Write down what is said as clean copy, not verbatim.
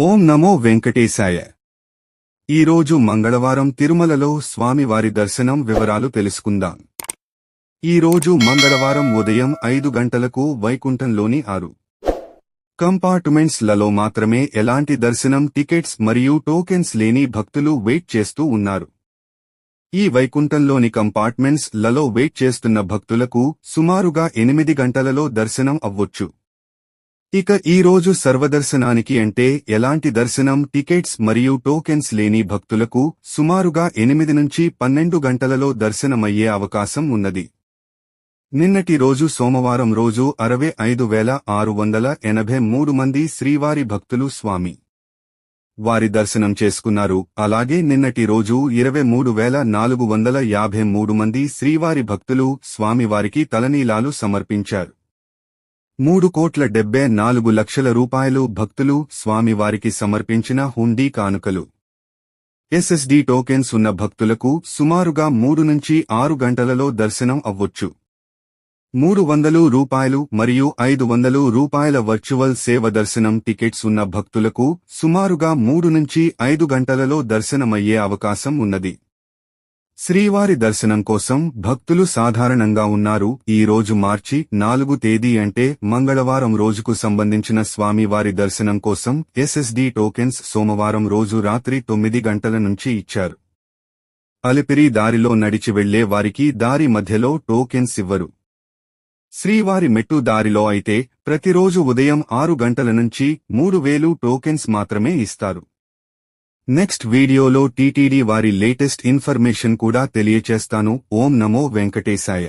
ఓం నమో వెంకటేశాయ. ఈరోజు మంగళవారం తిరుమలలో స్వామివారి దర్శనం వివరాలు తెలుసుకుందాం. ఈరోజు మంగళవారం ఉదయం 5 గంటలకు వైకుంఠంలోని 6 కంపార్ట్మెంట్స్ లలో మాత్రమే ఎలాంటి దర్శనం టికెట్స్ మరియు టోకెన్స్ లేని భక్తులు వెయిట్ చేస్తూ ఉన్నారు. ఈ వైకుంఠంలోని కంపార్ట్మెంట్స్ లలో వెయిట్ చేస్తున్న భక్తులకు సుమారుగా 8 గంటలలో దర్శనం అవ్వొచ్చు. ఇక ఈ రోజు సర్వదర్శనానికి అంటే ఎలాంటి దర్శనం టికెట్స్ మరియు టోకెన్స్ లేని భక్తులకు సుమారుగా 8 నుంచి 12 గంటలలో దర్శనమయ్యే అవకాశం ఉన్నది. నిన్నటి రోజు సోమవారం రోజు 65,683 మంది శ్రీవారి భక్తులు స్వామి వారి దర్శనం చేసుకున్నారు. అలాగే నిన్నటి రోజు 23,453 మంది శ్రీవారి భక్తులు స్వామివారికి తలనీలాలు సమర్పించారు. 3,74,00,000 రూపాయలు భక్తులు స్వామివారికి సమర్పించిన హుండీ కానుకలు. ఎస్ఎస్డి టోకెన్స్ ఉన్న భక్తులకు సుమారుగా 3 నుంచి 6 గంటలలో దర్శనం అవ్వొచ్చు. 300 రూపాయలు మరియు 500 రూపాయల వర్చువల్ సేవ దర్శనం టికెట్స్ ఉన్న భక్తులకు సుమారుగా 3 నుంచి 5 గంటలలో దర్శనమయ్యే అవకాశం ఉన్నది. శ్రీవారి దర్శనం కోసం భక్తులు సాధారణంగా ఉన్నారు. ఈ రోజు మార్చి 4 తేదీ అంటే మంగళవారం రోజుకు సంబంధించిన స్వామివారి దర్శనం కోసం ఎస్ఎస్డి టోకెన్స్ సోమవారం రోజు రాత్రి 9 గంటల నుంచి ఇచ్చారు. అలిపిరి దారిలో నడిచి వెళ్లే వారికి దారి మధ్యలో టోకెన్స్ ఇవ్వరు. శ్రీవారి మెట్టు దారిలో అయితే ప్రతిరోజు ఉదయం 6 గంటల నుంచి 3000 టోకెన్స్ మాత్రమే ఇస్తారు. నెక్స్ట్ వీడియోలో టీటీడీ వారి లేటెస్ట్ ఇన్ఫర్మేషన్ కూడా తెలియచేస్తాను. ఓం నమో వెంకటేశాయ.